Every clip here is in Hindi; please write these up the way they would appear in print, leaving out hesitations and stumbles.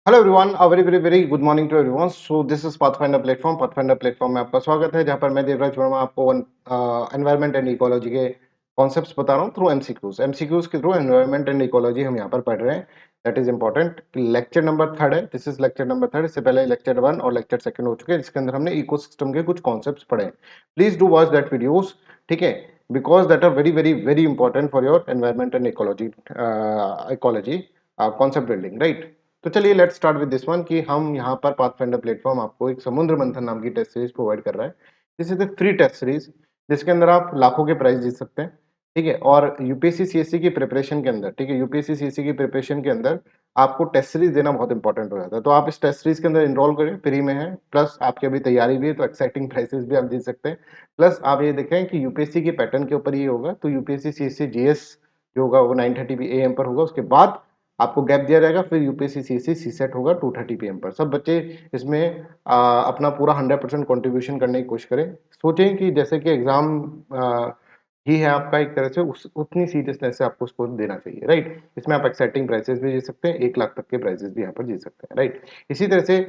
Hello everyone, uh very very very good morning to everyone. So this is Pathfinder platform. Pathfinder platform में आपका स्वागत है, जहां पर मैं देवराज वर्मा आपको एनवायरनमेंट एंड इकोलॉजी के कॉन्सेप्ट्स बता रहा हूं थ्रू एमसीक्यूज के थ्रू एनवायरनमेंट एंड इकोलॉजी हम यहां पर पढ़ रहे हैं। That is important. Lecture number third है, this is lecture number third. इससे पहले लेक्चर वन और लेक्चर सेकंड हो चुके हैं, जिसके अंदर हमने इकोसिस्टम के कुछ कॉन्सेप्ट्स पढ़े हैं। Please do watch that videos, ठीक है, because that are very very very important for your environment and ecology concept building, right. तो चलिए let's start with this one कि हम यहाँ पर पाथफाइंडर प्लेटफॉर्म आपको एक समुद्र मंथन नाम की टेस्ट सीरीज प्रोवाइड कर रहा है। This is a free test series, जिसके अंदर आप लाखों के प्राइस जीत सकते हैं, ठीक है। और यूपीएससी सीएससी की प्रिपरेशन के अंदर, ठीक है, यूपीएससी सीएससी की प्रिपरेशन के अंदर आपको टेस्ट सीरीज देना बहुत इंपॉर्टेंट हो जाता है। तो आप इस टेस्ट सीरीज के अंदर इनरोल करें, फ्री में है, प्लस आपकी अभी तैयारी भी है तो एक्साइटिंग प्राइसेस भी आप जीत सकते हैं। प्लस आप ये देखें कि यूपीएससी के पैटर्न के ऊपर ये होगा, तो यूपीएससी सीएससी जीएस जो होगा वो 9:30 AM पर होगा। उसके बाद आपको गैप दिया जाएगा, फिर यूपीएससी सीएससी सीसेट होगा 2:30 PM पर। सब बच्चे इसमें अपना पूरा 100% कंट्रीब्यूशन करने की कोशिश करें। सोचें कि जैसे कि एग्जाम ही है आपका, एक तरह से उतनी सीरियसनेस से आपको उसको देना चाहिए, राइट। इसमें आप एक्साइटिंग प्राइसेस भी जीत सकते हैं, 1 लाख तक के प्राइसेस भी यहाँ पर जीत सकते हैं, राइट। इसी तरह से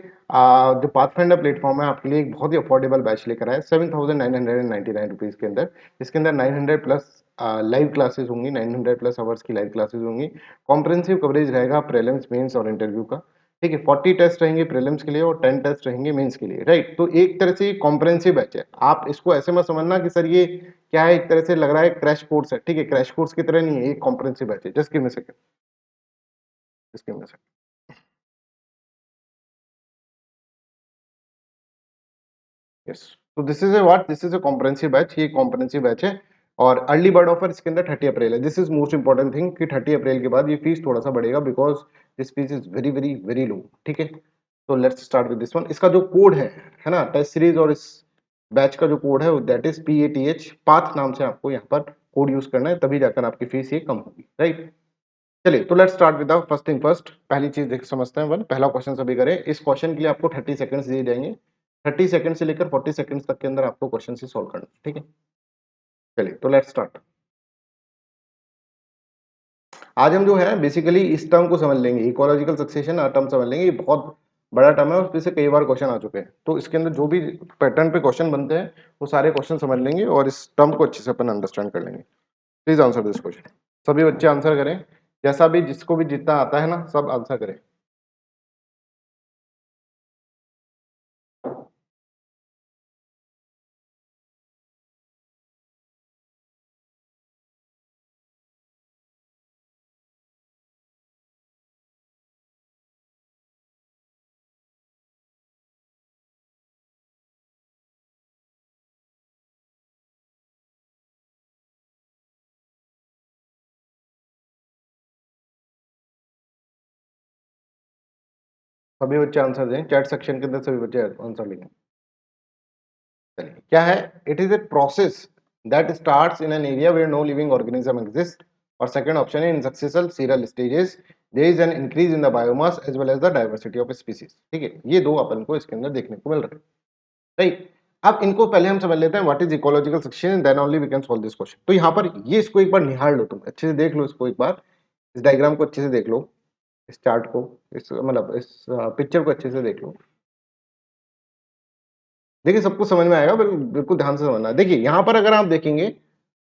जो पाथफाइंडर प्लेटफॉर्म है आपके लिए एक बहुत ही अफोर्डेबल बैच लेकर आया 7,999 रुपीज के अंदर। इसके अंदर 900 प्लस लाइव क्लासेस होंगी, 900 प्लस आवर्स की लाइव क्लासेस होंगी। कॉम्प्रिहेंसिव कवरेज रहेगा प्रीलिम्स, मेंस और इंटरव्यू का, ठीक है। 40 टेस्ट रहेंगे प्रीलिम्स के लिए और 10 टेस्ट रहेंगे मेंस के लिए, राइट। तो एक तरह से कॉम्प्रिहेंसिव बैच है। आप इसको ऐसे मत समझना कि सर ये क्या है, एक तरह से लग रहा है क्रैश कोर्स है, ठीक है। क्रैश कोर्स की तरह नहीं है, एक कॉम्प्रिहेंसिव बैच है। Just give me second, just give me second. Yes, तो this is a what, this is a comprehensive batch. ये कॉम्प्रिहेंसिव बैच है और अर्ली बर्ड ऑफर इसके अंदर 30 अप्रैल है। This is most important thing कि 30 अप्रैल के बाद ये फीस थोड़ा सा बढ़ेगा, because this fees is very very very low, ठीक है। तो let's start with this one. इसका जो कोड है ना, टेस्ट सीरीज और इस बैच का जो कोड है दैट इज PATH, पाथ नाम से आपको यहाँ पर कोड यूज करना है, तभी जाकर आपकी फीस ये कम होगी, राइट। चलिए, तो let's start with the first thing first. पहली चीज देख समझते हैं वन, पहला क्वेश्चन सभी करें। इस क्वेश्चन के लिए आपको 30 सेकंड्स दिए जाएंगे। 30 सेकंड से लेकर 40 सेकंड्स तक के अंदर आपको क्वेश्चन से सॉल्व करना है, ठीक है। चलिए, तो लेट्स स्टार्ट। आज हम जो है बेसिकली इस टर्म को समझ लेंगे, इकोलॉजिकल सक्सेशन टर्म समझ लेंगे। ये बहुत बड़ा टर्म है और इसमें से कई बार क्वेश्चन आ चुके हैं, तो इसके अंदर जो भी पैटर्न पे क्वेश्चन बनते हैं वो सारे क्वेश्चन समझ लेंगे और इस टर्म को अच्छे से अपन अंडरस्टैंड कर लेंगे। Please answer this question. सभी बच्चे आंसर करें, जैसा भी जिसको भी जितना आता है ना, सब आंसर करें। सभी बच्चे आंसर दें, चैट सेक्शन के अंदर सभी बच्चे आंसर लिखें। चलिए, क्या है, it is a process that starts in an area where no living organism exist. और सेकंड ऑप्शन है in successive serial stages there is an increase in the biomass as well as the diversity of species, ठीक है। ये दो अपन को इसके अंदर देखने को मिल रहा है, राइट। अब इनको पहले हम समझ लेते हैं what is ecological succession, then only we can solve this question. तो यहाँ पर ये इसको एक बार निहार लो, तुम अच्छे से देख लो इसको एक बार, इस डायग्राम को अच्छे से देख लो, इस चार्ट को, इस मतलब इस पिक्चर को अच्छे से देख लो। देखिए, सब कुछ समझ में आएगा, बिल्कुल ध्यान से समझना। देखिए यहाँ पर अगर आप देखेंगे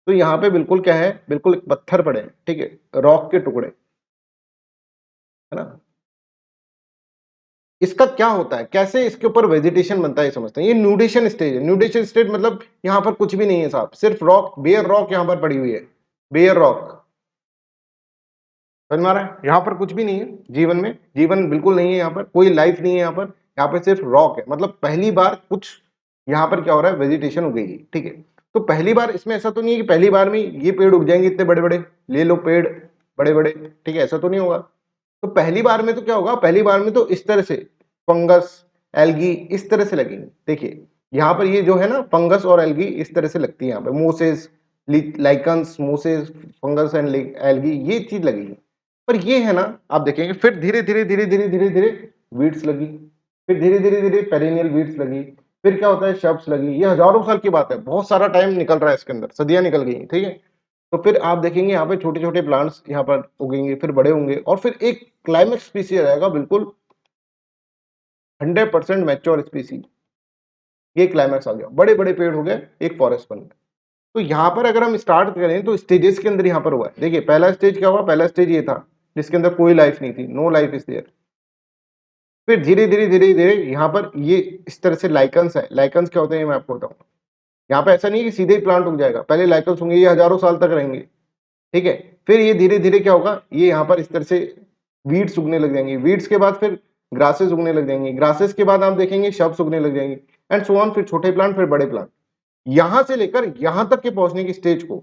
तो यहाँ पे बिल्कुल क्या है, बिल्कुल पत्थर पड़े हैं, ठीक है, रॉक के टुकड़े, है ना। इसका क्या होता है, कैसे इसके ऊपर वेजिटेशन बनता है ये समझते हैं। ये न्यूडेशन स्टेज है। न्यूडेशन स्टेज मतलब यहाँ पर कुछ भी नहीं है साहब, सिर्फ रॉक, बेयर रॉक यहाँ पर पड़ी हुई है, बेयर रॉक। समझ में आ रहा है, यहाँ पर कुछ भी नहीं है जीवन में, जीवन बिल्कुल नहीं है यहाँ पर, कोई लाइफ नहीं है यहाँ पर। यहाँ पर सिर्फ रॉक है, मतलब पहली बार कुछ यहाँ पर क्या हो रहा है, वेजिटेशन उगेगी, ठीक है। तो पहली बार इसमें ऐसा तो नहीं है कि पहली बार में ये पेड़ उग जाएंगे इतने बड़े बड़े, ले लो पेड़ बड़े बड़े, ठीक है, ऐसा तो नहीं होगा। तो पहली बार में तो क्या होगा, पहली बार में तो इस तरह से फंगस, एल्गी इस तरह से लगेंगे। देखिए यहाँ पर ये जो है ना, फंगस और एल्गी इस तरह से लगती है यहाँ पे, Moses, lichens, Moses, fungus and algae, ये चीज लगेगी। पर ये है ना, आप देखेंगे फिर धीरे धीरे धीरे धीरे धीरे धीरे वीड्स लगी, फिर धीरे धीरे धीरे पेरिनियल वीड्स लगी, फिर क्या होता है, शब्स लगी। ये हजारों साल की बात है, बहुत सारा टाइम निकल रहा है इसके अंदर, सदियां निकल गई, ठीक है। तो फिर आप देखेंगे यहाँ पे छोटे छोटे प्लांट्स यहाँ पर उगेंगे, फिर बड़े होंगे और फिर एक क्लाइमेक्स स्पीसीज रहेगा बिल्कुल 100% मैच्योर स्पीसी, ये क्लाइमैक्स आ गया, बड़े बड़े पेड़ हो गए, एक फॉरेस्ट बन गया। तो यहाँ पर अगर हम स्टार्ट करें तो स्टेजेस के अंदर यहाँ पर हुआ है। देखिए पहला स्टेज क्या हुआ, पहला स्टेज ये था जिसके अंदर कोई लाइफ नहीं थी, नो लाइफ इज देयर। फिर धीरे धीरे धीरे धीरे यहाँ पर ये इस तरह से लाइकन्स है। लाइकन्स क्या होते हैं मैं आपको बताऊँ। यहाँ पे ऐसा नहीं है कि सीधे ही प्लांट उग जाएगा, पहले लाइकन्स होंगे, ये हजारों साल तक रहेंगे, ठीक है। फिर ये धीरे धीरे क्या होगा, ये यहाँ पर इस तरह से वीड्स उगने लग जाएंगे, वीड्स के बाद फिर ग्रासेस उगने लग जाएंगे, ग्रासेस के बाद आप देखेंगे शब्स उगने लग जाएंगे, एंड सो ऑन, फिर छोटे प्लांट, फिर बड़े प्लांट, यहां से लेकर यहां तक के पहुंचने की स्टेज को,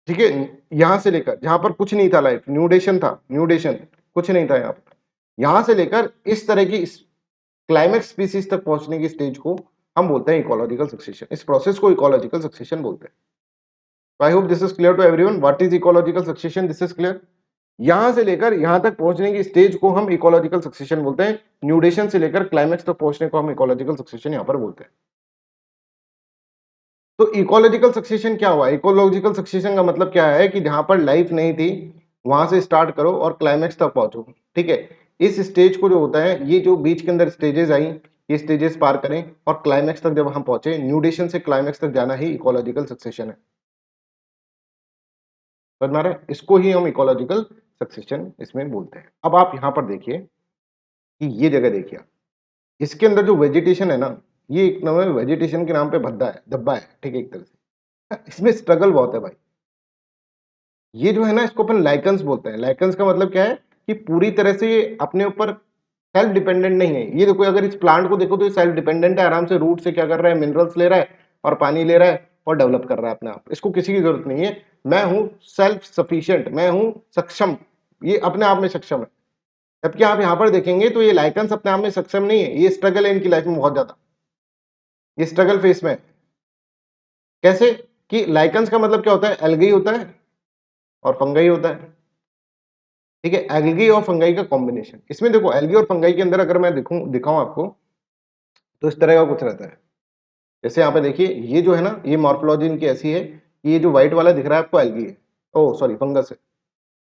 ठीक है, यहां से लेकर जहां पर कुछ नहीं था, लाइफ न्यूडेशन था, न्यूडेशन कुछ नहीं था यहाँ पर, यहां से लेकर इस तरह की क्लाइमेक्स स्पीसीज तक पहुंचने की स्टेज को हम बोलते हैं इकोलॉजिकल सक्सेशन। इस प्रोसेस को इकोलॉजिकल सक्सेशन बोलते हैं। I hope this is clear to everyone. What is ecological succession, this is clear. यहां से लेकर यहां तक पहुंचने की स्टेज को हम इकोलॉजिकल सक्सेशन बोलते हैं। न्यूडेशन से लेकर क्लाइमेक्स तक पहुंचने को हम इकोलॉजिकल सक्सेशन यहां पर बोलते हैं। तो इकोलॉजिकल सक्सेशन क्या हुआ, इकोलॉजिकल सक्सेशन का मतलब क्या है कि जहां पर लाइफ नहीं थी वहां से स्टार्ट करो और क्लाइमेक्स तक पहुंचो, ठीक है। इस स्टेज को जो होता है, ये जो बीच के अंदर स्टेजेस आई, ये स्टेजेस पार करें और क्लाइमेक्स तक जब हम पहुंचे, न्यूडेशन से क्लाइमेक्स तक जाना ही इकोलॉजिकल सक्सेशन है। समझ में आ रहा है, इसको ही हम इकोलॉजिकल सक्सेशन इसमें बोलते हैं। अब आप यहां पर देखिए कि ये जगह देखिए, इसके अंदर जो वेजिटेशन है ना, ये एक नाम है वेजिटेशन के नाम पे भद्दा है, धब्बा है, ठीक है, एक तरह से इसमें स्ट्रगल बहुत है भाई। ये जो है ना, इसको अपन लाइकन्स बोलते हैं। लाइकन्स का मतलब क्या है कि पूरी तरह से ये अपने ऊपर सेल्फ डिपेंडेंट नहीं है। ये देखो, अगर इस प्लांट को देखो तो ये सेल्फ डिपेंडेंट है, आराम से रूट से क्या कर रहा है, मिनरल्स ले रहा है और पानी ले रहा है और डेवलप कर रहा है अपने आप, इसको किसी की जरूरत नहीं है। मैं हूं सेल्फ सफिशिएंट, मैं हूं सक्षम, ये अपने आप में सक्षम है। जबकि आप यहां पर देखेंगे तो ये लाइकन्स अपने आप में सक्षम नहीं है, ये स्ट्रगल है इनकी लाइफ में बहुत ज्यादा, ये स्ट्रगल फेस में है। कैसे कि लाइकन्स का मतलब क्या होता है, एल्गी होता है और फंगाई होता है, ठीक है। एल्गी और फंगाई का कॉम्बिनेशन। इसमें देखो, एल्गी और फंगाई के अंदर अगर मैं दिखाऊं आपको, तो इस तरह का कुछ रहता है। जैसे यहाँ पे देखिए, ये जो है ना, ये मॉर्फोलॉजी इनकी ऐसी है कि ये जो व्हाइट वाला दिख रहा है आपको, एल्गी है, ओ सॉरी फंगस है।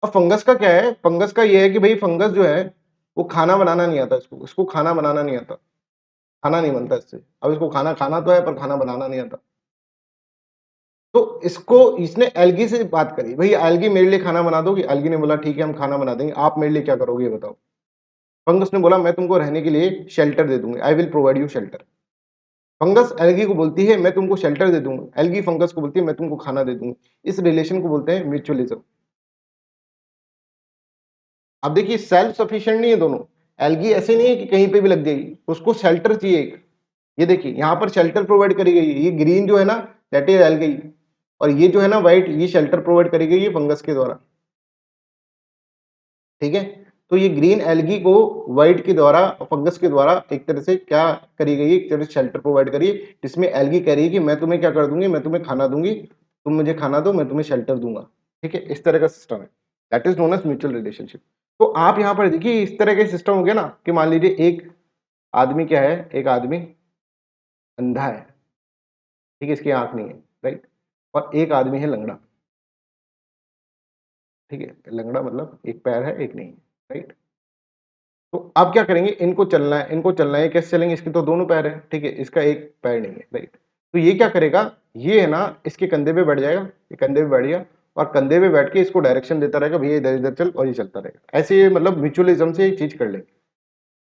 अब फंगस का क्या है, फंगस का ये है कि भाई फंगस जो है वो खाना बनाना नहीं आता, इसको इसको खाना बनाना नहीं आता, खाना नहीं बनता इससे। अब इसको खाना खाना तो है पर खाना बनाना नहीं आता। तो इसको, इसने एल्गी से बात करी, भाई एल्गी मेरे लिए खाना बना दोगी। एल्गी ने बोला ठीक है हम खाना बना देंगे, आप मेरे लिए क्या करोगे ये बताओ। फंगस ने बोला मैं तुमको रहने के लिए शेल्टर दे दूंगी, I will provide you shelter. Fungus algae को बोलती है मैं तुमको शेल्टर दे दूंगा, एल्गी फंगस को बोलती है मैं तुमको खाना दे दूंगी। इस रिलेशन को बोलते हैं म्यूचुअलिज्म। अब देखिए, सेल्फ सफिशिएंट नहीं है दोनों। एल्गी ऐसे नहीं है कि कहीं पे भी लग जाएगी, उसको शेल्टर चाहिए एक। ये देखिए यहाँ पर शेल्टर प्रोवाइड करी गई है, ये ग्रीन जो है ना दैट इज एल्गी, और ये जो है ना व्हाइट, ये शेल्टर प्रोवाइड करी गई है फंगस के द्वारा, ठीक है। तो ये ग्रीन एल्गी को व्हाइट के द्वारा, फंगस के द्वारा एक तरह से क्या करी गई है, एक तरह से शेल्टर प्रोवाइड करी है, जिसमें एल्गी कह रही है कि मैं तुम्हें क्या कर दूंगी, मैं तुम्हें खाना दूंगी, तुम मुझे खाना दो, मैं तुम्हें शेल्टर दूंगा, ठीक है। इस तरह का सिस्टम है, that is known as mutual relationship. तो आप यहाँ पर देखिए इस तरह के सिस्टम हो गया ना कि मान लीजिए एक आदमी क्या है, एक आदमी अंधा है, ठीक है, इसकी आंख नहीं है, राइट, और एक आदमी है लंगड़ा, ठीक है। लंगड़ा मतलब एक पैर है एक नहीं है, राइट। तो आप क्या करेंगे, इनको चलना है, इनको चलना है, कैसे चलेंगे, इसके तो दोनों पैर है, ठीक है, इसका एक पैर नहीं है, राइट। तो ये क्या करेगा, ये है ना इसके कंधे पे बैठ जाएगा, ये कंधे पे बैठ गया और कंधे पे बैठ के इसको डायरेक्शन देता रहेगा, भैया इधर इधर चल, और ये चलता रहेगा। ऐसे ये मतलब म्यूचुअलिज्म से एक चीज कर लेंगे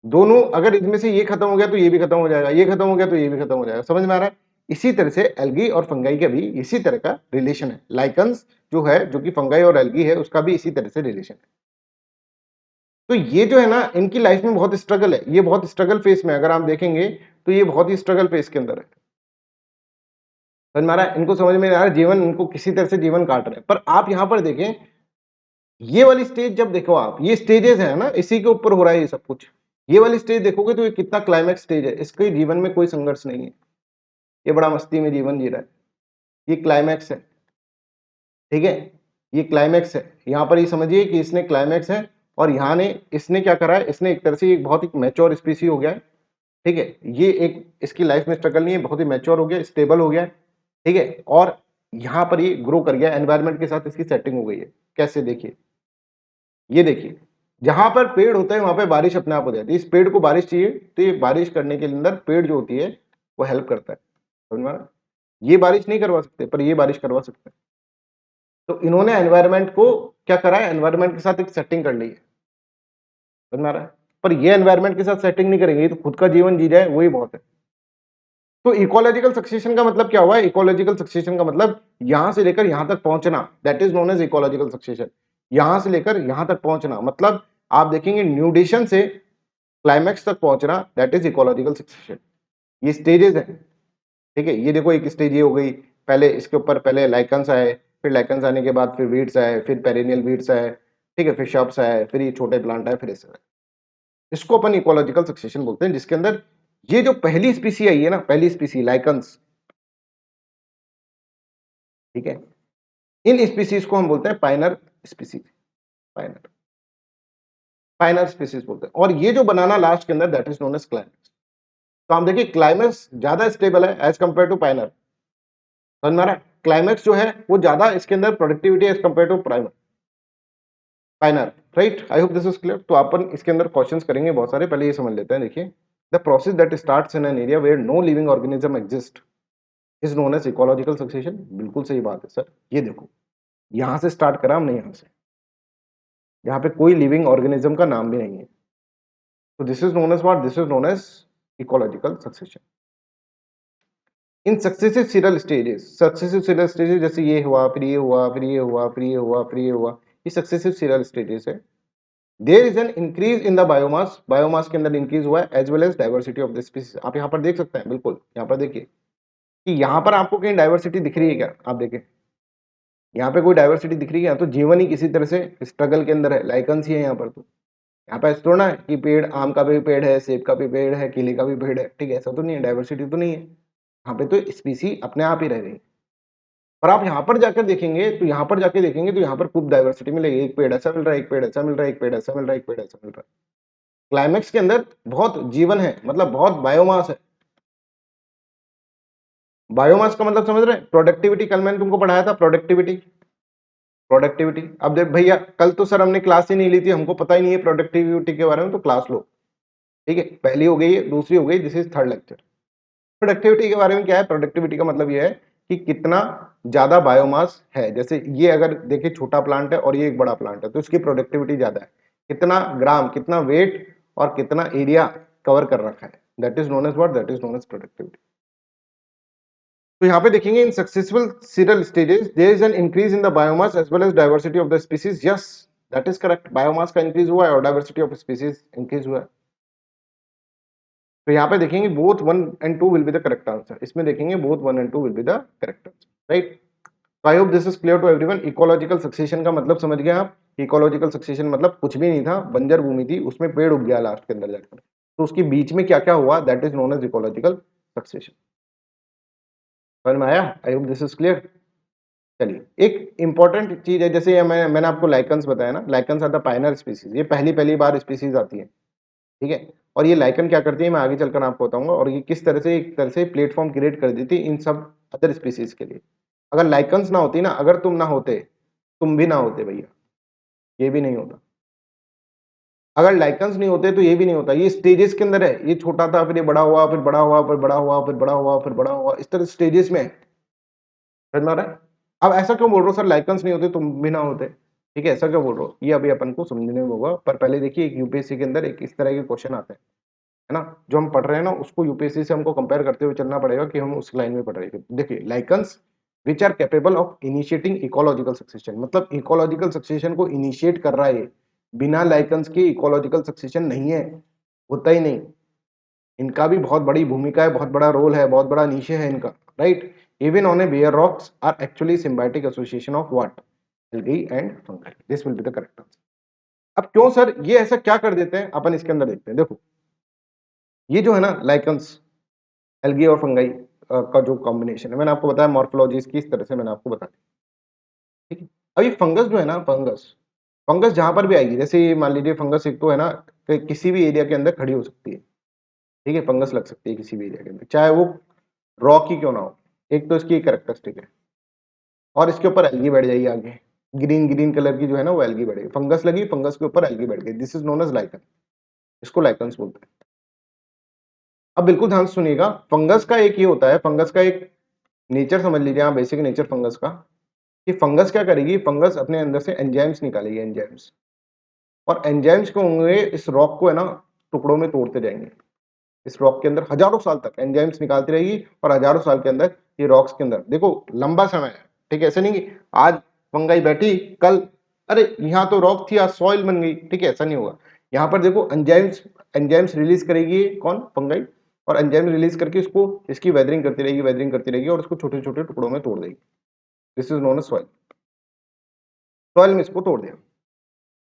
दोनों। अगर इनमें से ये खत्म हो गया तो ये भी खत्म हो जाएगा, ये खत्म हो गया तो ये भी खत्म हो जाएगा। समझ में आ रहा है। इसी तरह से एल्गी और फंगाई का भी इसी तरह का रिलेशन है। लाइकन्स जो है, जो कि फंगाई और एल्गी है, उसका भी इसी तरह से रिलेशन है। तो ये जो है ना, इनकी लाइफ में बहुत स्ट्रगल है, ये बहुत स्ट्रगल फेस में, अगर आप देखेंगे तो ये बहुत ही स्ट्रगल फेस के अंदर है। समझ में आ रहा है, इनको समझ में नहीं आ रहा है, जीवन इनको किसी तरह से जीवन काट रहे हैं। पर आप यहां पर देखें, ये वाली स्टेज जब देखो आप, ये स्टेजेस है ना, इसी के ऊपर हो रहा है ये सब कुछ। ये वाली स्टेज देखोगे तो ये कितना क्लाइमैक्स स्टेज है, इसके जीवन में कोई संघर्ष नहीं है, ये बड़ा मस्ती में जीवन जी रहा है, ये क्लाइमैक्स है, ठीक है। ये क्लाइमैक्स है, यहां पर ये समझिए कि इसने क्लाइमैक्स है, और यहाँ ने इसने क्या करा है, इसने एक तरह से एक बहुत ही मैच्योर स्पीसी हो गया है, ठीक है। ये एक इसकी लाइफ में स्ट्रगल नहीं है, बहुत ही मैच्योर हो गया, स्टेबल हो गया, ठीक है। और यहाँ पर ये ग्रो कर गया, एनवायरनमेंट के साथ इसकी सेटिंग हो गई है। कैसे देखिए, ये देखिए, जहां पर पेड़ होता है वहां पे बारिश अपने आप हो जाती है। इस पेड़ को बारिश चाहिए, तो ये बारिश करने के अंदर पेड़ जो होती है वो हेल्प करता है। समझ में आ रहा है? ये बारिश नहीं करवा सकते पर ये बारिश करवा सकते हैं। तो इन्होंने एनवायरनमेंट को क्या करा है, एनवायरनमेंट के साथ एक सेटिंग कर ली है। समझ में आ रहा है? पर ये एनवायरनमेंट के साथ सेटिंग नहीं करेंगे, ये तो खुद का जीवन जी जाए वही बहुत है। तो इकोलॉजिकल सक्सेशन का मतलब क्या हुआ? इकोलॉजिकल सक्सेशन का मतलब यहां से लेकर यहां तक पहुंचना, that is known as ecological succession. यहां से लेकर यहां तक पहुंचना मतलब आप देखेंगे न्यूडिशन से क्लाइमैक्स तक पहुंचना, दैट इज इकोलॉजिकल सक्सेशन। ये स्टेजेस है। ठीक है, ये देखो एक स्टेज ये हो गई, पहले इसके ऊपर पहले लाइकन्स आए, फिर लाइकन्स आने के बाद फिर वीड्स आए, फिर पेरिनियल वीड्स आए, ठीक है, फिर शब्स आए, फिर ये छोटे प्लांट आए, फिर ऐसे आए। इसको अपन इकोलॉजिकल सक्सेशन बोलते हैं, जिसके अंदर ये जो पहली स्पीसी आई है ना, पहली स्पीसी लाइकन्स, ठीक है, इन स्पीसीज को हम बोलते हैं पाइनर स्पीसीज। पाइनर पाइनर स्पीसीज बोलते हैं। और ये जो बनाना लास्ट के अंदर, that is known as climax. तो हम देखिए क्लाइमेक्स ज्यादा स्टेबल है एज कंपेयर टू पाइनर। समझ में आ रहा है? क्लाइमेक्स जो है वो ज्यादा इसके अंदर productivity as compare to primer pioneer. Right, I hope this is clear. तो अपन इसके अंदर क्वेश्चंस करेंगे बहुत सारे, पहले ये समझ लेते हैं। देखिए, the process that starts in an area where no living organism exist is known as ecological succession. बिल्कुल सही बात है सर। ये देखो, यहां से स्टार्ट करा हमने, यहां से, यहाँ पे कोई लिविंग ऑर्गेनिज्म का नाम भी नहीं है। तो this is known as what? This is known as ecological succession in successive serial stages. जैसे ये हुआ, फिर ये हुआ, फिर ये हुआ, फिर ये हुआ, फिर ये हुआ, ये सक्सेसिव सीरियल स्टेजेस है। There is an increase in the biomass, biomass के अंदर इंक्रीज हुआ है, as well as diversity of the species. आप यहाँ पर देख सकते हैं, बिल्कुल यहाँ पर देखिए कि यहाँ पर आपको कहीं डाइवर्सिटी दिख रही है क्या? आप देखें, यहाँ पे कोई डाइवर्सिटी दिख रही है? तो जीवन ही किसी तरह से स्ट्रगल के अंदर है, लाइकन्स ही है यहाँ पर। तो यहाँ पे ऐसा थोड़ा ना है कि पेड़, आम का भी पेड़ है, सेब का भी पेड़ है, केले का भी पेड़ है, ठीक है, ऐसा तो नहीं है, डाइवर्सिटी तो नहीं है यहाँ पे। तो स्पीसी अपने आप ही रह गई। पर आप यहाँ पर जाकर देखेंगे, तो यहाँ पर जाके देखेंगे तो यहाँ पर खूब डाइवर्सिटी मिलेगी। एक पेड़ ऐसा मिल रहा है, एक पेड़ ऐसा मिल रहा है, एक पेड़ ऐसा मिल रहा है, एक पेड़ ऐसा मिल रहा है। क्लाइमेक्स के अंदर बहुत जीवन है, मतलब बहुत बायोमास है। बायोमास का मतलब समझ रहे हैं? प्रोडक्टिविटी, कल मैंने तुमको पढ़ाया था प्रोडक्टिविटी। प्रोडक्टिविटी, अब देख भैया, कल तो सर हमने क्लास ही नहीं ली थी, हमको पता ही नहीं है प्रोडक्टिविटी के बारे में, तो क्लास लो। ठीक है, पहली हो गई है, दूसरी हो गई, this is third lecture. Productivity के बारे में क्या है? प्रोडक्टिविटी का मतलब ये है कि कितना ज्यादा बायोमास है। जैसे ये अगर देखिए छोटा प्लांट है और ये एक बड़ा प्लांट है, तो इसकी प्रोडक्टिविटी ज्यादा है। कितना ग्राम, कितना वेट और कितना एरिया कवर कर रखा है, that is known as what? That is known as productivity. तो यहाँ पे देखेंगे in successful serial stages there is an increase in the biomass as well as diversity of the species. Yes, that is correct. Biomass का इंक्रीज हुआ है और डाइवर्सिटी ऑफ स्पीसीज इंक्रीज हुआ है। तो यहाँ पे देखेंगे both 1 and 2 will be the correct answer. इसमें देखेंगे both 1 and 2 will be the correct answer. Right, तो I hope this is clear to everyone. Ecological succession का मतलब समझ गए आप? इकोलॉजिकल सक्सेशन मतलब कुछ भी नहीं था, बंजर भूमि थी, उसमें पेड़ उग गया लास्ट के अंदर जाकर, तो उसके बीच में क्या क्या हुआ, that is known as ecological succession. समझ में आया? I hope this is clear. चलिए, एक इंपॉर्टेंट चीज है, जैसे मैंने आपको लाइकन्स बताया ना, lichens are the pioneer species. ये पहली पहली बार स्पीसीज आती है, ठीक है। और ये लाइकन क्या करती है, मैं आगे चलकर आपको बताऊंगा। और ये किस तरह से एक तरह से प्लेटफॉर्म क्रिएट कर देती है इन सब अदर स्पीसीज के लिए। अगर लाइकन्स ना होती ना, अगर तुम ना होते, तुम भी ना होते भैया, ये भी नहीं होता। अगर लाइकन्स नहीं होते तो ये भी नहीं होता। ये स्टेजेस के अंदर है, ये छोटा था, फिर ये बड़ा हुआ, फिर बड़ा हुआ, फिर बड़ा हुआ, फिर बड़ा हुआ, फिर बड़ा हुआ, इस तरह स्टेजेस में है। समझ में आ रहा है? अब ऐसा क्यों बोल रहे हो सर, लाइकन्स नहीं होते तुम भी ना होते, ठीक है, ऐसा क्यों बोल रहे हो, ये अभी अपन को समझने में होगा। पर पहले देखिए, एक यूपीएससी के अंदर एक इस तरह के क्वेश्चन आते हैं, है ना, जो हम पढ़ रहे हैं ना, उसको यूपीएससी से हमको कंपेयर करते हुए चलना पड़ेगा कि हम उस लाइन में पढ़ रहे हैं। देखिए, lichens which are capable of initiating ecological succession, मतलब इकोलॉजिकल सक्सेशन को इनिशिएट कर रहा है। बिना लाइकन्स के इकोलॉजिकल सक्सेशन नहीं है, होता ही नहीं। इनका भी बहुत बड़ी भूमिका है, बहुत बड़ा रोल है, बहुत बड़ा नीचे है इनका। Right, even on a bare rocks are actually symbiotic association of what? Algae and fungi. This will be the correct answer. अब क्यों सर ये ऐसा क्या कर देते हैं, अपन इसके अंदर देखते हैं। देखो, ये जो है ना लाइकन्स, एल्गी और फंगाई का जो कॉम्बिनेशन है, मैंने आपको बताया मॉर्फोलॉजी इसकी इस तरह से मैंने आपको बताया, ठीक है। अब ये फंगस जो है ना, फंगस, फंगस जहां पर भी आएगी, जैसे मान लीजिए फंगस एक तो है ना, कि किसी भी एरिया के अंदर खड़ी हो सकती है, ठीक है, फंगस लग सकती है किसी भी एरिया के अंदर, चाहे वो रॉक ही क्यों ना हो। एक तो इसकी कैरेक्टरिस्टिक है, और इसके ऊपर एल्गी बैठ जाइए आगे, ग्रीन ग्रीन कलर की जो है ना वो एल्गी बढ़ेगी, फंगस लगी, फंगस के ऊपर एल्गी बढ़ गई, this is known as lichen, इसको लाइकन्स बोलते हैं। अब बिल्कुल ध्यान से सुनिएगा, फंगस का एक ये होता है, फंगस का एक नेचर समझ लीजिए आप, बेसिक नेचर फंगस का, कि फंगस क्या करेगी, फंगस अपने अंदर से एंजाइम्स निकालेगी, एंजाइम्स, और एंजाइम्स को होंगे इस रॉक को है ना टुकड़ों में तोड़ते जाएंगे, इस रॉक के अंदर हजारों साल तक एंजाइम्स निकालती रहेगी, और हजारों साल के अंदर ये रॉक्स के अंदर देखो लंबा समय है, ठीक है, ऐसे नहीं कि आज फंगाई बैठी कल अरे यहाँ तो रॉक थी आज सॉइल बन गई, ठीक है, ऐसा नहीं होगा। यहाँ पर देखो एंजाइम्स, एंजाइम्स रिलीज करेगी कौन, फंगाई, और एंजाइम रिलीज करके इसको, इसकी वेदरिंग करती रहेगी, वेदरिंग करती रहेगी, और इसको छोटे छोटे टुकड़ों में तोड़ देगी, this is known as soil, soil में इसको तोड़ दिया,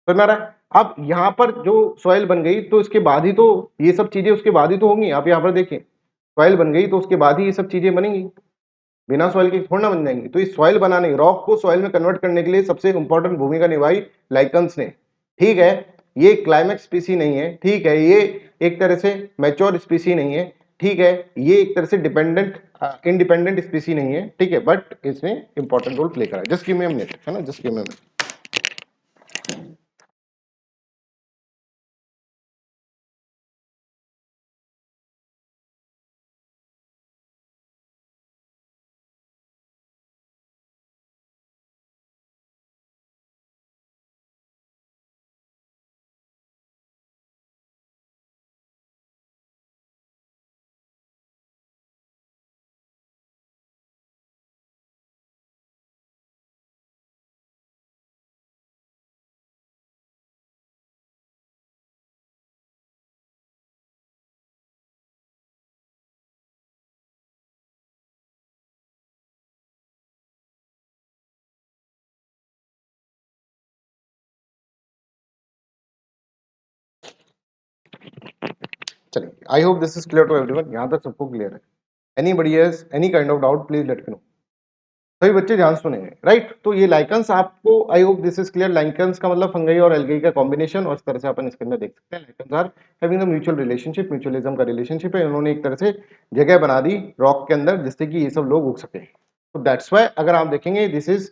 समझ में आ रहा है। अब यहाँ पर जो सॉइल बन गई तो इसके बाद ही तो ये सब चीजें उसके बाद ही तो होंगी, आप यहाँ पर देखिए सॉइल बन गई तो उसके बाद ही ये सब चीजें बनेंगी, बिना सॉइल के थोड़ा ना बन जाएंगी। तो इस सॉइल बनाने, रॉक को सॉइल में कन्वर्ट करने के लिए सबसे इंपॉर्टेंट भूमिका निभाई लाइकन्स ने, ठीक है। ये क्लाइमेक्स स्पीसी नहीं है, ठीक है, ये एक तरह से मैच्योर स्पीसी नहीं है, ठीक है, ये एक तरह से डिपेंडेंट इंडिपेंडेंट स्पीसी नहीं है, ठीक है, बट इसने इंपॉर्टेंट रोल प्ले करा है। Just give me a minute, है ना, just give me a minute. चलिए, I hope this is clear to everyone, यहाँ तक सबको क्लियर है। Anybody has any kind of doubt please let me know. सभी बच्चे ध्यान से सुनेंगे, राइट। तो ये लाइकन्स आपको, आई hope this is clear, lichens का मतलब फंगई और एल्गी का कॉम्बिनेशन, और इस तरह से अपन इसके अंदर देख सकते हैं lichens are having the mutual relationship, mutualism का रिलेशनशिप है, उन्होंने एक तरह से जगह बना दी रॉक के अंदर जिससे कि ये सब लोग उग सके। तो दैट्स व्हाई अगर आप देखेंगे this is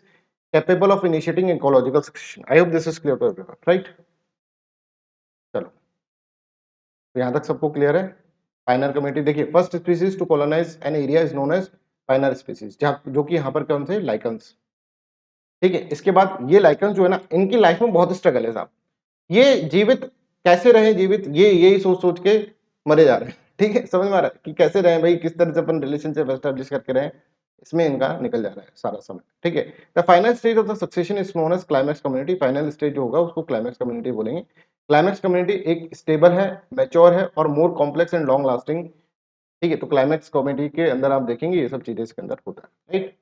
capable of initiating ecological succession. I hope this is clear to everyone, right. चलो, तो यहाँ तक सबको क्लियर है। पाइनर कम्युनिटी देखिए, first species to colonise an area is known as pioneer species, जो कि यहाँ पर कौन से लाइकन्स, ठीक है। इसके बाद ये लाइकन्स जो है ना, इनकी लाइफ में बहुत स्ट्रगल है साहब, ये जीवित कैसे रहे, जीवित ये यही सोच सोच के मरे जा रहे हैं, ठीक है, समझ में आ रहा है कि कैसे रहे भाई, किस तरह से अपन रिलेशनशिप एस्टेब्लिश करके रहे, इसमें इनका निकल जा रहा है सारा समय, ठीक है। The final stage of the succession is known as climax community, final stage जो होगा उसको क्लाइमैक्स कम्युनिटी बोलेंगे। क्लाइमैक्स कम्युनिटी एक स्टेबल है, मैच्योर है, और more complex and long lasting, ठीक है। तो क्लाइमैक्स कम्युनिटी के अंदर आप देखेंगे ये सब चीजें इसके अंदर होता है, right.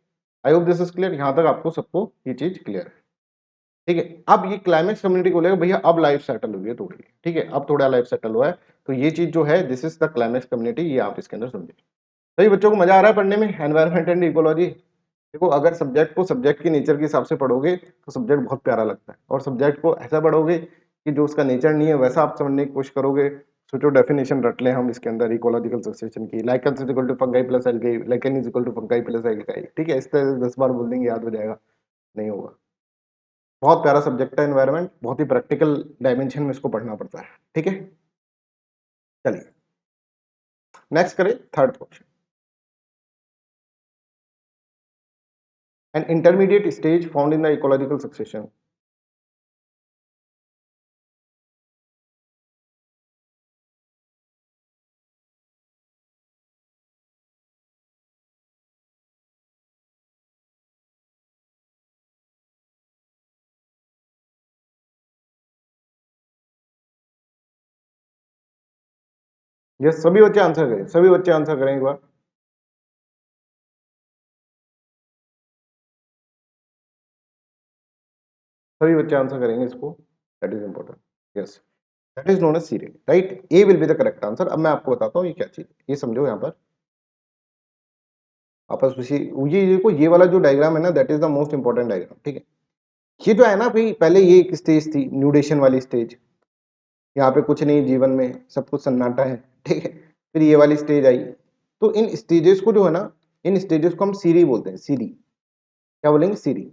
I hope this is clear, यहाँ तक आपको सबको ये चीज क्लियर है, ठीक है। अब ये क्लाइमेक्स कम्युनिटी को लेकर भैया अब लाइफ सेटल हुई है थोड़ी, ठीक है, अब थोड़ा लाइफ सेटल हुआ है, तो ये चीज जो है this is the climax community, ये आप इसके अंदर समझिए। सही बच्चों को मजा आ रहा है पढ़ने में, एनवायरमेंट एंड इकोलॉजी। देखो अगर सब्जेक्ट को सब्जेक्ट के नेचर के हिसाब से पढ़ोगे तो सब्जेक्ट बहुत प्यारा लगता है, और सब्जेक्ट को ऐसा पढ़ोगे कि जो उसका नेचर नहीं है वैसा आप समझने की कोशिश करोगे। सोचो डेफिनेशन रट लें हम इसके अंदर इकोलॉजिकल सक्सेशन की, lichen is equal to fungi plus algae, lichen is equal to fungi plus algae, ठीक है, इस तरह से 10 बार बोल देंगे याद हो जाएगा, नहीं होगा। बहुत प्यारा सब्जेक्ट है एनवायरनमेंट, बहुत ही प्रैक्टिकल डायमेंशन में इसको पढ़ना पड़ता है, ठीक है। चलिए नेक्स्ट करें, third question. An intermediate stage found in the ecological succession. ये सभी बच्चे आंसर करें, सभी बच्चे आंसर करें एक बार, सभी बच्चे आंसर करेंगे इसको, that is important, yes, that is known as serial, right, A will be the correct answer. अब मैं आपको बताता हूँ ये क्या चीज, ये समझो यहाँ पर आपस में ये देखो, ये वाला जो डायग्राम है ना that is the most important diagram, ठीक है। ये जो है ना भाई, पहले ये एक स्टेज थी न्यूडेशन वाली स्टेज, यहाँ पे कुछ नहीं जीवन में, सब कुछ सन्नाटा है, ठीक है। फिर ये वाली स्टेज आई, तो इन स्टेजेस को जो है ना, इन स्टेजेस को हम सीरी बोलते हैं, सीरी, क्या बोलेंगे, सीरी।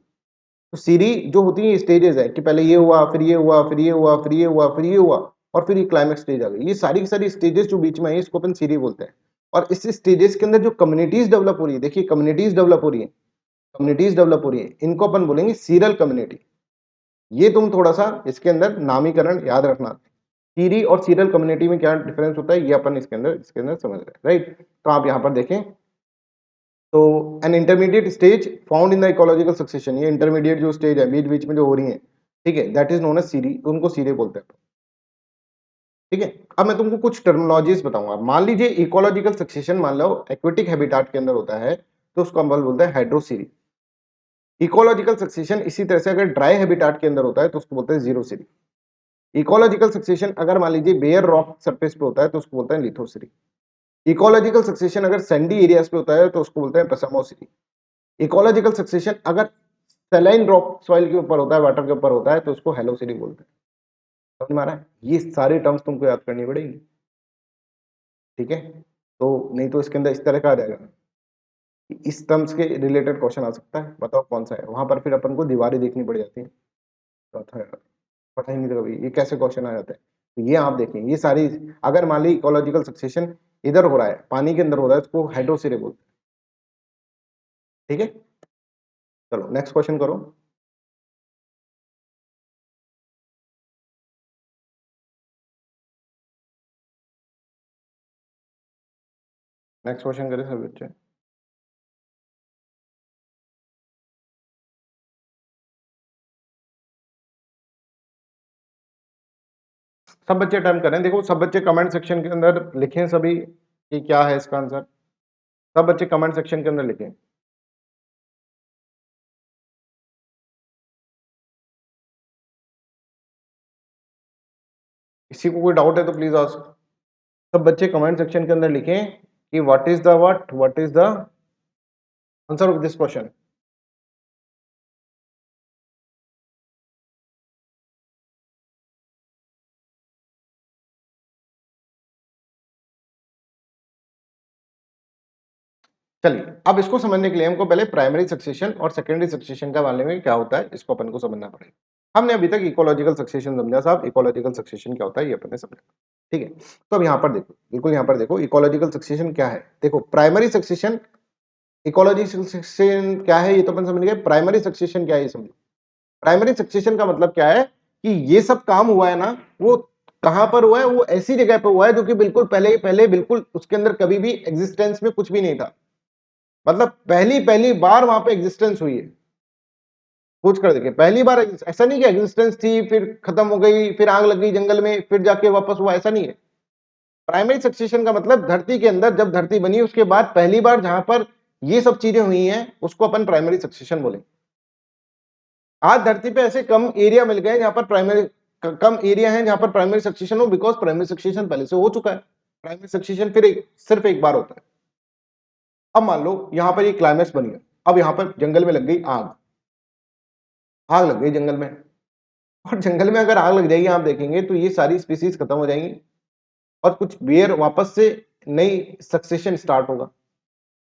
तो सीरीज जो होती है स्टेजेस है कि पहले ये हुआ, फिर ये हुआ, फिर ये हुआ, फिर ये हुआ, फिर ये हुआ, और फिर ये क्लाइमेक्स स्टेज आ गई। ये सारी की सारी स्टेजेस जो बीच में है इसको अपन सीरीज बोलते हैं। और इस स्टेजेस के अंदर जो कम्युनिटीज डेवलप हो रही है, देखिए कम्युनिटीज डेवलप हो रही है, कम्युनिटीज डेवलप हो रही है, इनको अपन बोलेंगे सीरियल कम्युनिटी। ये तुम थोड़ा सा इसके अंदर नामीकरण याद रखना। सीरी और सीरियल कम्युनिटी में क्या डिफरेंस होता है ये अपन इसके अंदर समझ रहे हैं, राइट। तो आप यहाँ पर देखें तो an intermediate stage found in the ecological succession, ये इंटरमीडिएट जो स्टेज है बीच बीच में जो हो रही है, ठीक है, दैट इज नोन एज सीरी, उनको सीरी बोलते हैं, ठीक है। अब मैं तुमको कुछ टर्मिनोलॉजीज बताऊंगा। मान लीजिए इकोलॉजिकल सक्सेशन मान लो एक्वेटिक हैबिटाट के अंदर होता है तो उसको हम बोलते हैं हाइड्रोसीरी। इकोलॉजिकल सक्सेशन इसी तरह से अगर ड्राई हैबिटाट के अंदर होता है तो उसको बोलते हैं जीरो सीरी। इकोलॉजिकल सक्सेशन अगर मान लीजिए बेयर रॉक सरफेस पे होता है तो उसको बोलते हैं लिथोसीरी। इकोलॉजिकल सक्सेशन अगर सैंडी एरियाज पे होता है तो उसको बोलते हैं पेसामोसीरी। इकोलॉजिकल सक्सेशन अगर सैलाइन रॉक सॉइल के ऊपर होता है, वाटर के ऊपर होता है तो उसको हेलोसिटी बोलते हैं। समझ में आ रहा है? ये सारे टर्म्स तुमको याद करनी पड़ेगी, ठीक है। तो नहीं तो इसके अंदर इस तरह का आ जाएगा कि इस टर्म्स के रिलेटेड क्वेश्चन आ सकता है, बताओ कौन सा है, वहां पर फिर अपन को दीवारें देखनी पड़ जाती है। तो था यार, पता ही नहीं था कभी ये कैसे क्वेश्चन आ जाता है। तो ये आप देखें, ये सारी अगर मान ली इकोलॉजिकल सक्सेशन इधर हो रहा है, पानी के अंदर हो रहा है, उसको हाइड्रोसीरे बोलते हैं, ठीक है। चलो नेक्स्ट क्वेश्चन करो। नेक्स्ट क्वेश्चन करें सब बच्चे। सब बच्चे अटेम्प्ट करें, देखो सब बच्चे कमेंट सेक्शन के अंदर लिखें सभी कि क्या है इसका आंसर। सब बच्चे कमेंट सेक्शन के अंदर लिखें। किसी को कोई डाउट है तो प्लीज आस्क। सब बच्चे कमेंट सेक्शन के अंदर लिखें कि what is the answer of this question. चलिए अब इसको समझने के लिए हमको पहले प्राइमरी सक्सेशन और सेकेंडरी सक्सेशन का बारे में क्या होता है इसको अपन को समझना पड़ेगा। हमने अभी तक इकोलॉजिकल सक्सेशन समझा साहब, इकोलॉजिकल सक्सेशन क्या होता है ये अपन ने समझा, ठीक है। तो अब यहाँ पर देखो, बिल्कुल यहाँ पर देखो इकोलॉजिकल सक्सेशन क्या है। देखो प्राइमरी सक्सेशन, इकोलॉजिकल सक्सेशन क्या है ये तो अपन समझ गए, प्राइमरी सक्सेशन क्या है ये समझो। प्राइमरी सक्सेशन का मतलब क्या है कि ये सब काम हुआ है ना, वो कहां पर हुआ है, वो ऐसी जगह पर हुआ है जो कि बिल्कुल पहले पहले बिल्कुल उसके अंदर कभी भी एग्जिस्टेंस में कुछ भी नहीं था। मतलब पहली पहली बार वहां पे एग्जिस्टेंस हुई है। पूछ कर देखिए, पहली बार ऐसा नहीं कि एग्जिस्टेंस थी फिर खत्म हो गई, फिर आग लग गई जंगल में, फिर जाके वापस हुआ, ऐसा नहीं है। प्राइमरी सक्सेशन का मतलब धरती के अंदर जब धरती बनी उसके बाद पहली बार जहां पर ये सब चीजें हुई हैं उसको अपन प्राइमरी सक्सेशन बोलेंगे। आज धरती पे ऐसे कम एरिया मिल गए जहां पर प्राइमरी, कम एरिया है जहां पर प्राइमरी सक्सेशन हो, बिकॉज प्राइमरी सक्सेशन पहले से हो चुका है। प्राइमरी सक्सेशन फिर सिर्फ एक बार होता है। अब मान लो यहां पर ये क्लाइमेक्स बन गया, अब यहां पर जंगल में लग गई आग, आग लग गई जंगल में, और जंगल में अगर आग लग जाएगी आप देखेंगे तो ये सारी स्पीसीज खत्म हो जाएंगी और कुछ बेयर वापस से नई सक्सेशन स्टार्ट होगा।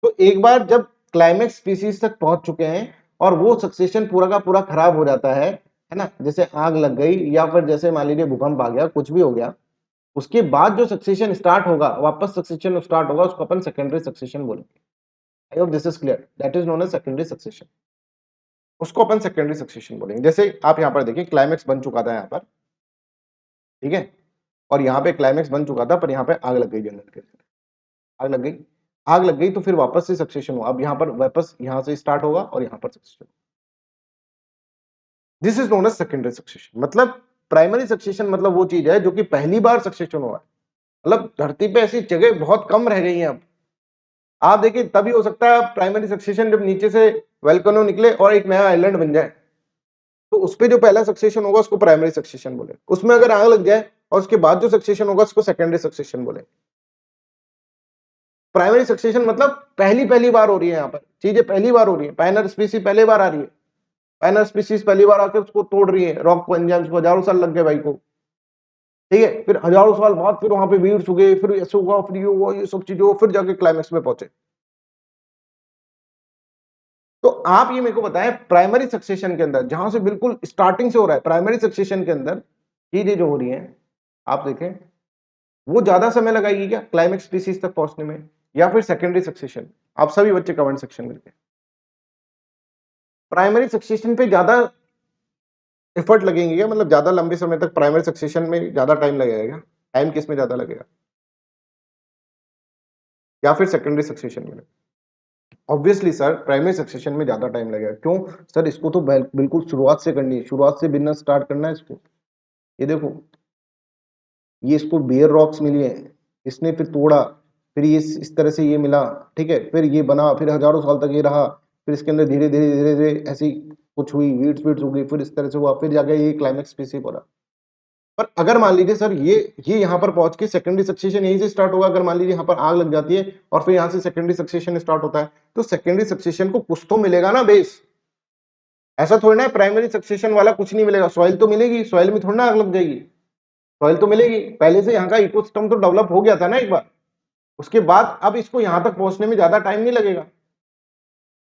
तो एक बार जब क्लाइमेक्स स्पीसीज तक पहुंच चुके हैं और वो सक्सेशन पूरा का पूरा खराब हो जाता है ना, जैसे आग लग गई या फिर जैसे मान लीजिए भूकंप आ गया, कुछ भी हो गया, उसके बाद जो सक्सेशन स्टार्ट होगा, वापस सक्सेशन स्टार्ट होगा, उसको अपन सेकेंडरी सक्सेशन बोलेंगे। I hope this is clear, that is known as secondary succession. उसको अपन सेकेंडरी सक्सेशन बोलेंगे। जैसे आप यहाँ पर देखिए क्लाइमेक्स बन चुका था यहाँ पर, ठीक है, और यहाँ पे क्लाइमेक्स बन चुका था पर यहाँ पे आग लग गई जंगल के अंदर, आग लग गई, आग लग गई तो फिर वापस से सक्सेशन हुआ। अब यहाँ पर वापस यहाँ से स्टार्ट होगा और यहाँ पर succession. This is known as secondary succession. मतलब प्राइमरी सक्सेशन मतलब वो चीज है जो कि पहली बार सक्सेशन हुआ है। मतलब धरती पे ऐसी जगह बहुत कम रह गई हैं अब। आप देखिए तभी हो सकता है प्राइमरी सक्सेशन जब नीचे से वेलकनो निकले और एक नया आइलैंड बन जाए, तो उस पे जो पहला सक्सेशन होगा उसको प्राइमरी सक्सेशन बोले। उसमें अगर आग लग जाए और उसके बाद जो सक्सेशन होगा उसको सेकेंडरी सक्सेशन बोले। प्राइमरी सक्सेशन मतलब पहली पहली बार हो रही है, यहाँ पर चीजें पहली बार हो रही है, पायनर स्पीसीज पहली बार आ रही है, पायनर स्पीसीज पहली बार आकर उसको तोड़ रही है, रॉक को एंजाइम्स को हजारों साल लग गए भाई को, ठीक है, फिर हजारों साल बाद फिर वहां पे वीड्स उगे, फिर ऐसे हुआ, फिर ये हुआ, ये सब चीजें हुआ, फिर जाके क्लाइमेक्स में पहुंचे। तो आप ये मेरे को बताएं, प्राइमरी सक्सेशन के अंदर जहां से बिल्कुल स्टार्टिंग से हो रहा है, प्राइमरी सक्सेशन के अंदर चीजें जो हो रही हैं आप देखें, वो ज्यादा समय लगाएगी क्या क्लाइमेक्स स्पीसीज तक पहुंचने में, या फिर सेकेंडरी सक्सेशन? आप सभी बच्चे कमेंट सेक्शन में लिखें। प्राइमरी सक्सेशन पे ज्यादा एफर्ट लगेंगे क्या, मतलब ज्यादा लंबे समय तक प्राइमरी सक्सेशन में ज्यादा टाइम लगेगा? टाइम किस में ज्यादा लगेगा, या फिर सेकेंडरी सक्सेशन में? ऑब्वियसली सर प्राइमरी सक्सेशन में ज्यादा टाइम लगेगा। क्यों सर? इसको तो बिल्कुल शुरुआत से करनी है, शुरुआत से बिजनेस स्टार्ट करना है इसको। ये देखो, ये इसको बियर रॉक्स मिली है, इसने फिर तोड़ा, फिर ये इस तरह से ये मिला, ठीक है, फिर ये बना, फिर हजारों साल तक ये रहा, फिर इसके अंदर धीरे धीरे धीरे धीरे ऐसी कुछ हुई, वीड्स वीड्स हो गई, फिर इस तरह से हुआ, फिर जाके ये क्लाइमेक्स स्पीसीज बना। पर अगर मान लीजिए सर ये यहाँ पर पहुंच के सेकेंडरी सक्सेशन यहीं से स्टार्ट होगा, अगर मान लीजिए यहाँ पर आग लग जाती है और फिर यहाँ से सेकेंडरी सक्सेशन स्टार्ट होता है, तो सेकेंडरी सक्सेशन को कुछ तो मिलेगा ना बेस। ऐसा थोड़ी ना है प्राइमरी सक्सेशन वाला कुछ नहीं मिलेगा, सॉइल तो मिलेगी, सॉइल में थोड़ी ना आग लग जाएगी, सॉइल तो मिलेगी। पहले से यहाँ का इकोसिस्टम तो डेवलप हो गया था ना एक बार, उसके बाद अब इसको यहां तक पहुंचने में ज्यादा टाइम नहीं लगेगा।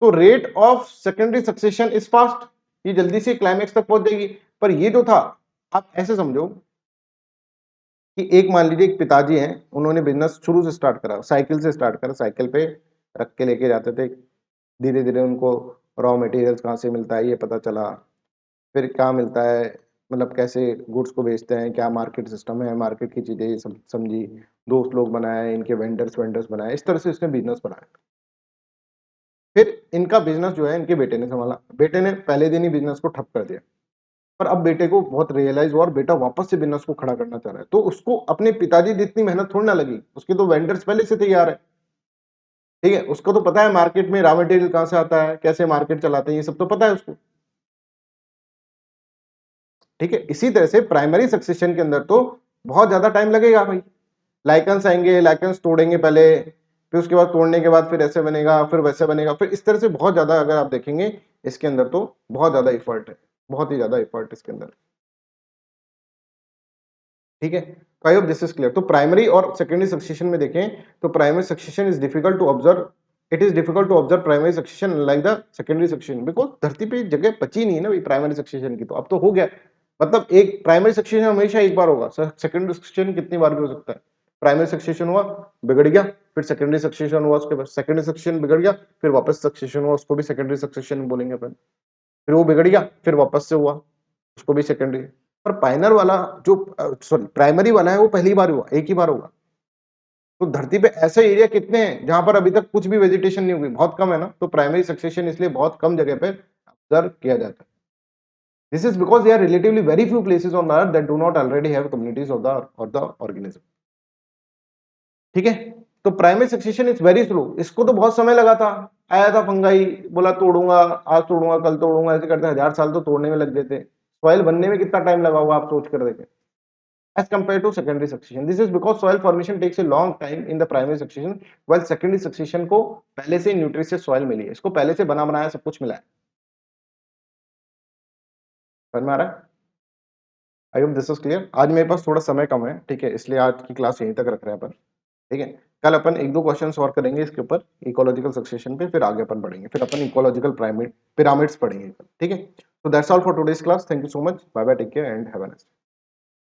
तो rate of secondary succession is fast, ये जल्दी से क्लाइमेक्स तक पहुंच जाएगी। पर ये जो था, आप ऐसे समझो कि एक मान लीजिए एक पिताजी हैं, उन्होंने बिजनेस शुरू से स्टार्ट करा, साइकिल से स्टार्ट करा, साइकिल पे रख के लेके जाते थे, धीरे धीरे उनको रॉ मटेरियल्स कहाँ से मिलता है ये पता चला, फिर क्या मिलता है, मतलब कैसे गुड्स को बेचते हैं, क्या मार्केट सिस्टम है, मार्केट की चीजें ये सब समझी, दोस्त लोग बनाए, इनके वेंडर्स वेंडर्स बनाए, इस तरह से उसने बिजनेस बनाया। फिर इनका बिजनेस जो है इनके बेटे ने संभाला, बेटे ने पहले दिन ही बिजनेस को ठप कर दिया। पर अब बेटे को बहुत रियलाइज हुआ और बेटा वापस से बिजनेस को खड़ा करना चाह रहा है, तो उसको अपने पिताजी जितनी मेहनत थोड़ी ना लगी, उसके तो वेंडर्स पहले से तैयार है, ठीक है, उसको तो पता है मार्केट में रॉ मटेरियल कहां से आता है, कैसे मार्केट चलाते हैं, ये सब तो पता है उसको, ठीक है। इसी तरह से प्राइमरी सक्सेशन के अंदर तो बहुत ज्यादा टाइम लगेगा भाई, लाइकेंस आएंगे, लाइकेंस तोड़ेंगे पहले, फिर उसके बाद तोड़ने के बाद फिर ऐसे बनेगा, फिर वैसे बनेगा, फिर इस तरह से बहुत ज्यादा, अगर आप देखेंगे इसके अंदर तो बहुत ज्यादा इफर्ट है, बहुत ही ज्यादा इफर्ट इसके अंदर, ठीक है। तो I hope this is clear. तो प्राइमरी और सेकेंडरी सक्सेशन में देखें तो primary succession is difficult to observe, it is difficult to observe primary succession like the secondary succession, because धरती पे जगह बची नहीं है ना भाई प्राइमरी सक्सेशन की, तो अब तो हो गया, मतलब एक प्राइमरी सक्सेशन हमेशा एक बार होगा, सेकेंडरी सक्सेशन कितनी बार भी हो सकता है। प्राइमरी सक्सेशन हुआ, बिगड़ गया, फिर सेकेंडरी सक्सेशन हुआ, उसके बाद सेकेंडरी सक्सेशन बिगड़ गया, फिर वापस सक्सेशन हुआ, उसको भी सेकेंडरी सक्सेशन बोलेंगे अपन, फिर वो बिगड़ गया, फिर वापस से हुआ, उसको भी सेकेंडरी। पर पाइनर वाला जो सॉरी प्राइमरी वाला है वो पहली बार हुआ, एक ही बार होगा। तो धरती पे ऐसे एरिया कितने हैं जहां पर अभी तक कुछ भी वेजिटेशन नहीं हुई, बहुत कम है ना, तो प्राइमरी सक्सेशन इसलिए बहुत कम जगह पे ऑब्जर्व किया जाता है। This is because there are relatively very few places on earth that do not already have communities of the organism, ठीक है। तो primary succession is very slow, इसको तो बहुत समय लगा था, आया था फंगाई, बोला तोड़ूंगा, आज तोड़ूंगा कल तोड़ूंगा, ऐसे करते 1000 साल तो तोड़ने में लग गए थे। सॉइल बनने में कितना टाइम लगा होगा आप सोच कर देखें, as compared to secondary succession. This is because soil formation takes a long time in the primary succession, while secondary succession को पहले से न्यूट्रिशियस सॉइल मिली है, इसको पहले से बना बनाया सब कुछ मिला है। समझ में आ रहा है? आई होप दिस इज क्लियर। आज मेरे पास थोड़ा समय कम है, ठीक है, इसलिए आज की क्लास यहीं तक रख रहे हैं अपन, ठीक है। कल अपन एक दो क्वेश्चन और करेंगे इसके ऊपर इकोलॉजिकल सक्सेशन पे, फिर आगे अपन बढ़ेंगे, फिर अपन इकोलॉजिकल पिरामिड्स पढ़ेंगे, ठीक है। तो that's all for today's class, thank you so much, bye bye, take care and have a nice day.